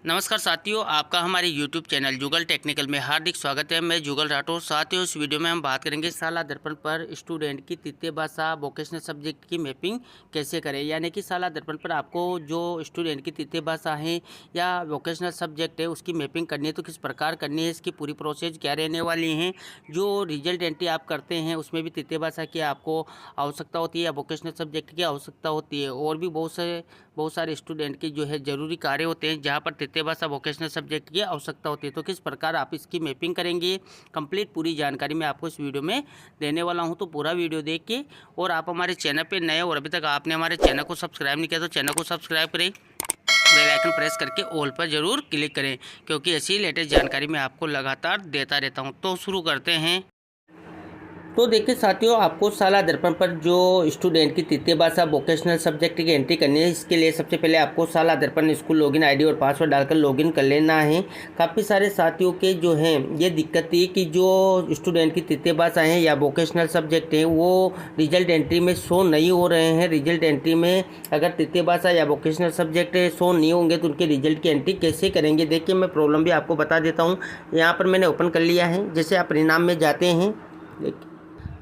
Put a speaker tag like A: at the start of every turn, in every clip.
A: नमस्कार साथियों, आपका हमारे YouTube चैनल जुगल टेक्निकल में हार्दिक स्वागत है। मैं जुगल राठौर। साथियों, इस वीडियो में हम बात करेंगे साला दर्पण पर स्टूडेंट की तृतीय भाषा वोकेशनल सब्जेक्ट की मैपिंग कैसे करें। यानी कि साला दर्पण पर आपको जो स्टूडेंट की तृतीय भाषा है या वोकेशनल सब्जेक्ट है उसकी मैपिंग करनी है तो किस प्रकार करनी है, इसकी पूरी प्रोसेस क्या रहने वाली है। जो रिजल्ट एंट्री आप करते हैं उसमें भी तृतीय भाषा की आपको आवश्यकता होती है या वोकेशनल सब्जेक्ट की आवश्यकता होती है। और भी बहुत सारे स्टूडेंट की जो है ज़रूरी कार्य होते हैं जहाँ पर तृतीय भाषा वोकेशनल सब्जेक्ट की आवश्यकता होती है। तो किस प्रकार आप इसकी मैपिंग करेंगे, कंप्लीट पूरी जानकारी मैं आपको इस वीडियो में देने वाला हूं। तो पूरा वीडियो देख के, और आप हमारे चैनल पे नए और अभी तक आपने हमारे चैनल को सब्सक्राइब नहीं किया तो चैनल को सब्सक्राइब करें, बेल आइकन प्रेस करके ऑल पर ज़रूर क्लिक करें, क्योंकि ऐसी लेटेस्ट जानकारी मैं आपको लगातार देता रहता हूँ। तो शुरू करते हैं। तो देखिए साथियों, आपको साला दर्पण पर जो स्टूडेंट की तृतीय भाषा वोकेशनल सब्जेक्ट की एंट्री करनी है, इसके लिए सबसे पहले आपको साला दर्पण स्कूल लॉगिन आईडी और पासवर्ड डालकर लॉगिन कर लेना है। काफ़ी सारे साथियों के जो हैं ये दिक्कत थी कि जो स्टूडेंट की तृतीय भाषा है या वोकेशनल सब्जेक्ट है वो रिजल्ट एंट्री में शो नहीं हो रहे हैं। रिजल्ट एंट्री में अगर तृतीय भाषा या वोकेशनल सब्जेक्ट शो नहीं होंगे तो उनके रिजल्ट की एंट्री कैसे करेंगे। देखिए, मैं प्रॉब्लम भी आपको बता देता हूँ। यहाँ पर मैंने ओपन कर लिया है। जैसे आप परिणाम में जाते हैं,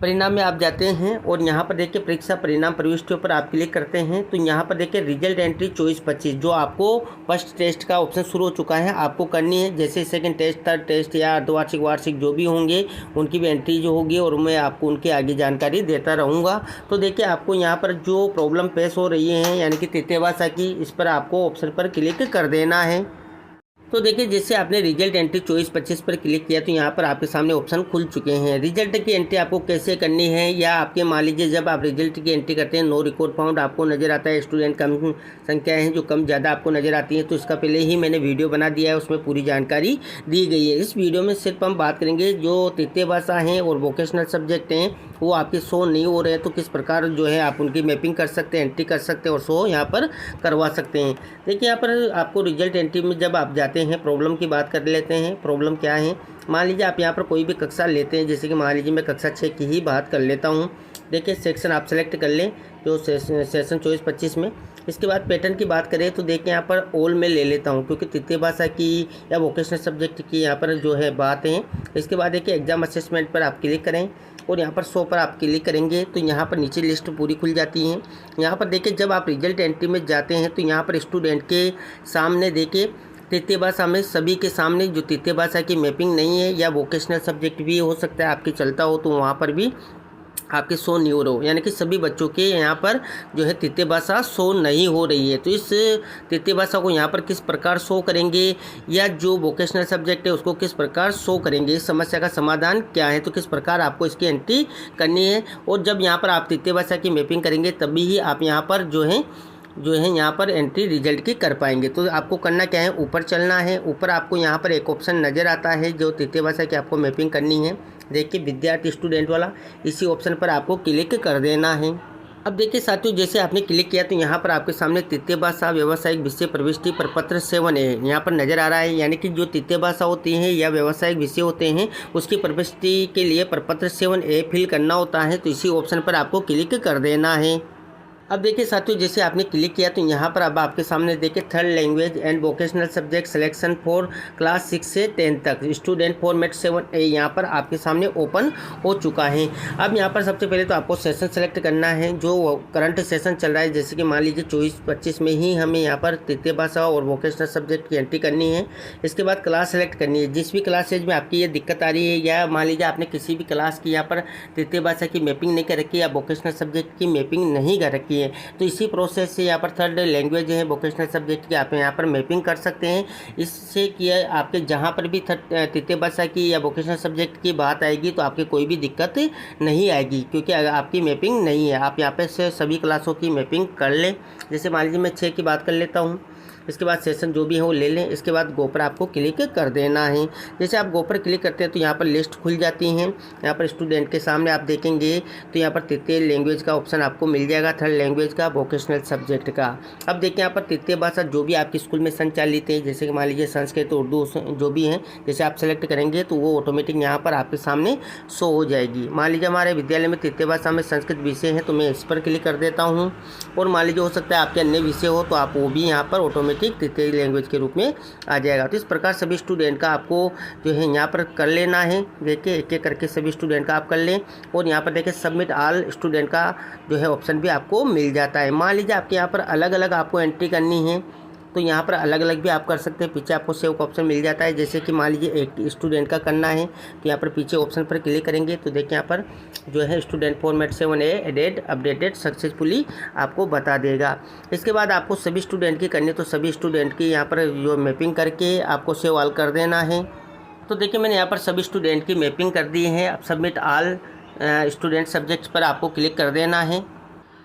A: परिणाम में आप जाते हैं और यहाँ पर देखिए परीक्षा परिणाम प्रविष्टियों पर आप क्लिक करते हैं तो यहाँ पर देखिए रिजल्ट एंट्री 24-25 जो आपको फर्स्ट टेस्ट का ऑप्शन शुरू हो चुका है, आपको करनी है। जैसे सेकंड टेस्ट, थर्ड टेस्ट या अर्धवार्षिक वार्षिक जो भी होंगे उनकी भी एंट्री जो होगी और मैं आपको उनकी आगे जानकारी देता रहूँगा। तो देखिए, आपको यहाँ पर जो प्रॉब्लम पेश हो रही है यानी कि तृतीय भाषा की, इस पर आपको ऑप्शन पर क्लिक कर देना है। तो देखिए, जैसे आपने रिजल्ट एंट्री 24-25 पर क्लिक किया तो यहाँ पर आपके सामने ऑप्शन खुल चुके हैं। रिजल्ट की एंट्री आपको कैसे करनी है, या आपके मान लीजिए जब आप रिजल्ट की एंट्री करते हैं नो रिकॉर्ड फाउंड आपको नज़र आता है, स्टूडेंट कम संख्या है जो कम ज़्यादा आपको नज़र आती है, तो इसका पहले ही मैंने वीडियो बना दिया है, उसमें पूरी जानकारी दी गई है। इस वीडियो में सिर्फ हम बात करेंगे जो तृतीय भाषा हैं और वोकेशनल सब्जेक्ट हैं वो आपके शो नहीं हो रहे हैं तो किस प्रकार जो है आप उनकी मैपिंग कर सकते हैं, एंट्री कर सकते हैं और शो यहाँ पर करवा सकते हैं। देखिए, यहाँ पर आपको रिजल्ट एंट्री में जब आप जाते हैं, प्रॉब्लम की बात कर लेते हैं। प्रॉब्लम क्या है, मान लीजिए आप यहाँ पर कोई भी कक्षा लेते हैं, जैसे कि मान लीजिए मैं कक्षा 6 की ही बात कर लेता हूँ। देखिए, सेक्शन आप सेलेक्ट कर लें जो सेशन 24-25 में। इसके बाद पैटर्न की बात करें तो देखिए यहाँ पर ऑल में ले लेता हूँ क्योंकि तृतीय भाषा की या वोकेशनल सब्जेक्ट की यहाँ पर जो है बात है। इसके बाद देखिए एग्जाम असेसमेंट पर आप क्लिक करें और यहाँ पर शो पर आप क्लिक करेंगे तो यहाँ पर नीचे लिस्ट पूरी खुल जाती है। यहाँ पर देखिए, जब आप रिजल्ट एंट्री में जाते हैं तो यहाँ पर स्टूडेंट के सामने देखिए तृतीय भाषा में सभी के सामने जो तृतीय भाषा की मैपिंग नहीं है या वोकेशनल सब्जेक्ट भी हो सकता है आपके चलता हो तो वहाँ पर भी आपके शो नहीं हो रहा हो, यानी कि सभी बच्चों के यहाँ पर जो है तृतीय भाषा शो नहीं हो रही है। तो इस तृतीय भाषा को यहाँ पर किस प्रकार शो करेंगे या जो वोकेशनल सब्जेक्ट है उसको किस प्रकार शो करेंगे, इस समस्या का समाधान क्या है, तो किस प्रकार आपको इसकी एंट्री करनी है। और जब यहाँ पर आप तृतीय भाषा की मैपिंग करेंगे तभी ही आप यहाँ पर जो है यहाँ पर एंट्री रिजल्ट की कर पाएंगे। तो आपको करना क्या है, ऊपर चलना है। ऊपर आपको यहाँ पर एक ऑप्शन नज़र आता है जो तृतीय भाषा की आपको मैपिंग करनी है। देखिए, विद्यार्थी स्टूडेंट वाला, इसी ऑप्शन पर आपको क्लिक कर देना है। अब देखिए साथियों, जैसे आपने क्लिक किया तो यहाँ पर आपके सामने तृतीय भाषा व्यावसायिक विषय प्रविष्टि प्रपत्र 7 है यहाँ पर नज़र आ रहा है। यानी कि जो तृतीय भाषा होती है या व्यावसायिक विषय होते हैं उसकी प्रविष्टि के लिए प्रपत्र 7A फिल करना होता है, तो इसी ऑप्शन पर आपको क्लिक कर देना है। अब देखिए साथियों, जैसे आपने क्लिक किया तो यहाँ पर अब आपके सामने देखिए third language and vocational subject selection for class 6 से 10 तक स्टूडेंट फॉर्मेट 7A यहाँ पर आपके सामने ओपन हो चुका है। अब यहाँ पर सबसे पहले तो आपको सेशन सेलेक्ट करना है जो करंट सेशन चल रहा है। जैसे कि मान लीजिए 24-25 में ही हमें यहाँ पर तृतीय भाषा और वोकेशनल सब्जेक्ट की एंट्री करनी है। इसके बाद क्लास सेलेक्ट करनी है, जिस भी क्लासेज में आपकी ये दिक्कत आ रही है या मान लीजिए आपने किसी भी क्लास की यहाँ पर तृतीय भाषा की मैपिंग नहीं कर रखी या वोकेशनल सब्जेक्ट की मैपिंग नहीं कर रखी है तो इसी प्रोसेस से यहाँ पर थर्ड लैंग्वेज है वोकेशनल सब्जेक्ट की आप यहाँ पर मैपिंग कर सकते हैं। इससे किया आपके जहाँ पर भी तृतीय भाषा की या वोकेशनल सब्जेक्ट की बात आएगी तो आपकी कोई भी दिक्कत नहीं आएगी क्योंकि आपकी मैपिंग नहीं है। आप यहाँ पर से सभी क्लासों की मैपिंग कर लें। जैसे मान लीजिए मैं 6 की बात कर लेता हूँ। इसके बाद सेशन जो भी है वो ले लें। इसके बाद गो पर आपको क्लिक कर देना है। जैसे आप गो पर क्लिक करते हैं तो यहाँ पर लिस्ट खुल जाती हैं। यहाँ पर स्टूडेंट के सामने आप देखेंगे तो यहाँ पर तृतीय लैंग्वेज का ऑप्शन आपको मिल जाएगा, थर्ड लैंग्वेज का, वोकेशनल सब्जेक्ट का। अब देखिए यहाँ पर तृतीय भाषा जो भी आपके स्कूल में संचालित है, जैसे कि मान लीजिए संस्कृत, उर्दू जो भी हैं, जैसे आप सेलेक्ट करेंगे तो वो ऑटोमेटिक यहाँ पर आपके सामने शो हो जाएगी। मान लीजिए हमारे विद्यालय में तृतीय भाषा में संस्कृत विषय है तो मैं इस पर क्लिक कर देता हूँ। और मान लीजिए हो सकता है आपके अन्य विषय हो तो आप वो भी यहाँ पर ऑटोमेटिक ऑटोमेटिक तृतीय लैंग्वेज के रूप में आ जाएगा। तो इस प्रकार सभी स्टूडेंट का आपको जो है यहाँ पर कर लेना है। देखिए एक एक करके सभी स्टूडेंट का आप कर लें और यहाँ पर देखिए सबमिट ऑल स्टूडेंट का जो है ऑप्शन भी आपको मिल जाता है। मान लीजिए आपके यहाँ पर अलग अलग आपको एंट्री करनी है तो यहाँ पर अलग अलग भी आप कर सकते हैं। पीछे आपको सेव का ऑप्शन मिल जाता है। जैसे कि मान लीजिए एक स्टूडेंट का करना है तो यहाँ पर पीछे ऑप्शन पर क्लिक करेंगे तो देखिए यहाँ पर जो है student format 7A added updated successfully आपको बता देगा। इसके बाद आपको सभी स्टूडेंट की करनी तो सभी स्टूडेंट की यहाँ पर जो मैपिंग करके आपको सेव ऑल कर देना है। तो देखिए मैंने यहाँ पर सभी स्टूडेंट की मैपिंग कर दी है। अब सबमिट ऑल स्टूडेंट सब्जेक्ट्स पर आपको क्लिक कर देना है।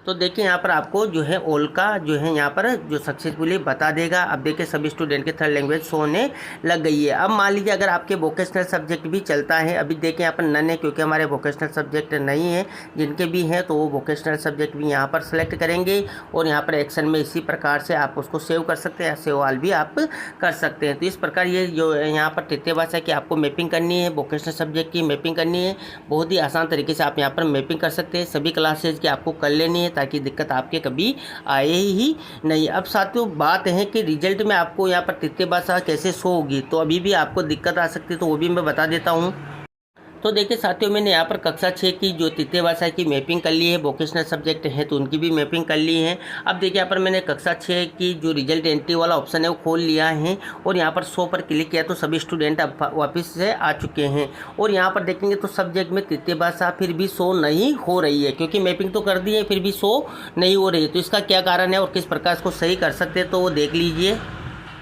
A: तो देखिए यहाँ पर आपको जो है ऑल का जो है यहाँ पर जो सक्सेसफुली बता देगा। अब देखिए सभी स्टूडेंट के थर्ड लैंग्वेज शो होने लग गई है। अब मान लीजिए अगर आपके वोकेशनल सब्जेक्ट भी चलता है, अभी देखिए यहाँ पर नन है क्योंकि हमारे वोकेशनल सब्जेक्ट नहीं है। जिनके भी हैं तो वो वोकेशनल सब्जेक्ट भी यहाँ पर सेलेक्ट करेंगे और यहाँ पर एक्शन में इसी प्रकार से आप उसको सेव कर सकते हैं, सेव ऑल भी आप कर सकते हैं। तो इस प्रकार ये जो यहाँ पर तृतीय भाषा की आपको मैपिंग करनी है, वोकेशनल सब्जेक्ट की मैपिंग करनी है, बहुत ही आसान तरीके से आप यहाँ पर मैपिंग कर सकते हैं। सभी क्लासेज की आपको कर लेनी है ताकि दिक्कत आपके कभी आए ही नहीं। अब साथियों बात है कि रिजल्ट में आपको यहाँ पर तृतीय भाषा कैसे शो होगी, तो अभी भी आपको दिक्कत आ सकती है तो वो भी मैं बता देता हूँ। तो देखिए साथियों मैंने यहाँ पर कक्षा 6 की जो तृतीय भाषा की मैपिंग कर ली है, वोकेशनल सब्जेक्ट है तो उनकी भी मैपिंग कर ली है। अब देखिए यहाँ पर मैंने कक्षा 6 की जो रिजल्ट एंट्री वाला ऑप्शन है वो खोल लिया है और यहाँ पर 100 पर क्लिक किया तो सभी स्टूडेंट अब वापस से आ चुके हैं। और यहाँ पर देखेंगे तो सब्जेक्ट में तृतीय भाषा फिर भी शो नहीं हो रही है, क्योंकि मैपिंग तो कर दी है फिर भी शो नहीं हो रही है। तो इसका क्या कारण है और किस प्रकार इसको सही कर सकते हैं तो वो देख लीजिए।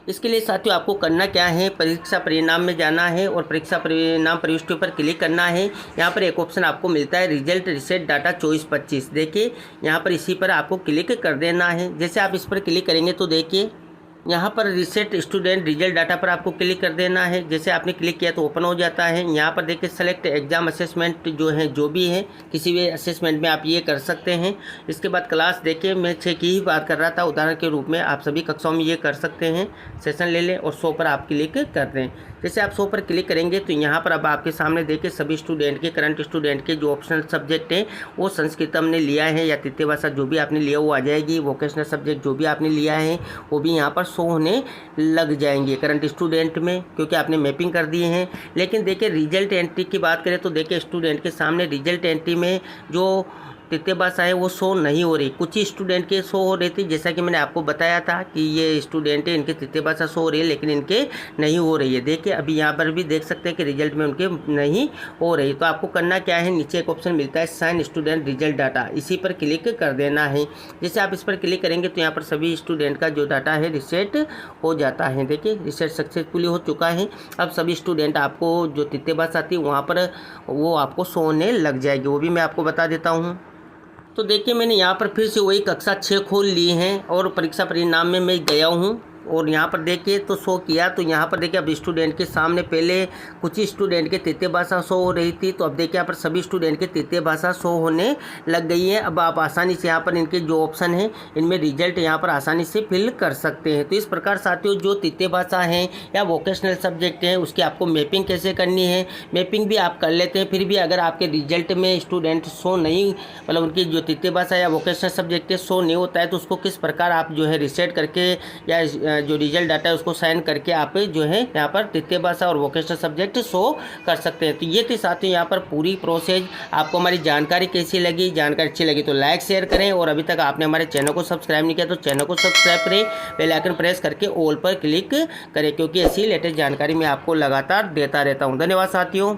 A: इसके लिए साथियों आपको करना क्या है, परीक्षा परिणाम में जाना है और परीक्षा परिणाम प्रविष्टि पर क्लिक करना है। यहाँ पर एक ऑप्शन आपको मिलता है रिजल्ट रिसेट डाटा 24-25। देखिए यहाँ पर इसी पर आपको क्लिक कर देना है। जैसे आप इस पर क्लिक करेंगे तो देखिए यहाँ पर रिसेट स्टूडेंट रिजल्ट डाटा पर आपको क्लिक कर देना है। जैसे आपने क्लिक किया तो ओपन हो जाता है। यहाँ पर देखिए सेलेक्ट एग्जाम असेसमेंट जो है जो भी है किसी भी असेसमेंट में आप ये कर सकते हैं। इसके बाद क्लास देखिए मैं 6 की ही बात कर रहा था उदाहरण के रूप में, आप सभी कक्षाओं में ये कर सकते हैं। सेशन ले लें और 100 पर आप क्लिक कर दें। जैसे आप 100 पर क्लिक करेंगे तो यहाँ पर अब आपके सामने देखिए सभी स्टूडेंट के करंट स्टूडेंट के जो ऑप्शनल सब्जेक्ट हैं वो संस्कृत हमने लिया है या तृतीय भाषा जो भी आपने लिया वो आ जाएगी। वोकेशनल सब्जेक्ट जो भी आपने लिया है वो भी यहाँ पर शो होने लग जाएंगे करंट स्टूडेंट में, क्योंकि आपने मैपिंग कर दिए हैं। लेकिन देखिए रिजल्ट एंट्री की बात करें तो देखिए स्टूडेंट के सामने रिजल्ट एंट्री में जो तृतीय भाषा है वो शो नहीं हो रही। कुछ ही स्टूडेंट के शो हो रही थी, जैसा कि मैंने आपको बताया था कि ये स्टूडेंट है इनके तृतीय भाषा शो हो रही है लेकिन इनके नहीं हो रही है। देखिए अभी यहाँ पर भी देख सकते हैं कि रिजल्ट में उनके नहीं हो रही। तो आपको करना क्या है, नीचे एक ऑप्शन मिलता है साइन स्टूडेंट रिजल्ट डाटा, इसी पर क्लिक कर देना है। जैसे आप इस पर क्लिक करेंगे तो यहाँ पर सभी स्टूडेंट का जो डाटा है रिसेट हो जाता है। देखिए रिसेट सक्सेसफुली हो चुका है। अब सभी स्टूडेंट आपको जो तृतीय भाषा थी वहाँ पर वो आपको शो होने लग जाएगी, वो भी मैं आपको बता देता हूँ। तो देखिए मैंने यहाँ पर फिर से वही कक्षा 6 खोल ली हैं और परीक्षा परिणाम में मैं गया हूँ और यहाँ पर देखिए तो शो किया। तो यहाँ पर देखिए अब स्टूडेंट के सामने पहले कुछ ही स्टूडेंट के तृतीय भाषा शो हो रही थी, तो अब देखिए यहाँ पर सभी स्टूडेंट के तृतीय भाषा शो होने लग गई है। अब आप आसानी से यहाँ पर इनके जो ऑप्शन है इनमें रिजल्ट यहाँ पर आसानी से फिल कर सकते हैं। तो इस प्रकार साथियों जो तृतीय भाषा है या वोकेशनल सब्जेक्ट है उसकी आपको मैपिंग कैसे करनी है, मैपिंग भी आप कर लेते हैं। फिर भी अगर आपके रिजल्ट में स्टूडेंट शो नहीं मतलब उनकी जो तृतीय भाषा या वोकेशनल सब्जेक्ट है शो नहीं होता है तो उसको किस प्रकार आप जो है रिसेट करके या जो रिजल्ट डाटा है उसको साइन करके आप जो है यहाँ पर तृतीय भाषा और वोकेशनल सब्जेक्ट शो कर सकते हैं। तो ये थी साथियों यहाँ पर पूरी प्रोसेस। आपको हमारी जानकारी कैसी लगी, जानकारी अच्छी लगी तो लाइक शेयर करें और अभी तक आपने हमारे चैनल को सब्सक्राइब नहीं किया तो चैनल को सब्सक्राइब करें, बेल आइकन प्रेस करके ऑल पर क्लिक करें, क्योंकि ऐसी लेटेस्ट जानकारी मैं आपको लगातार देता रहता हूँ। धन्यवाद साथियों।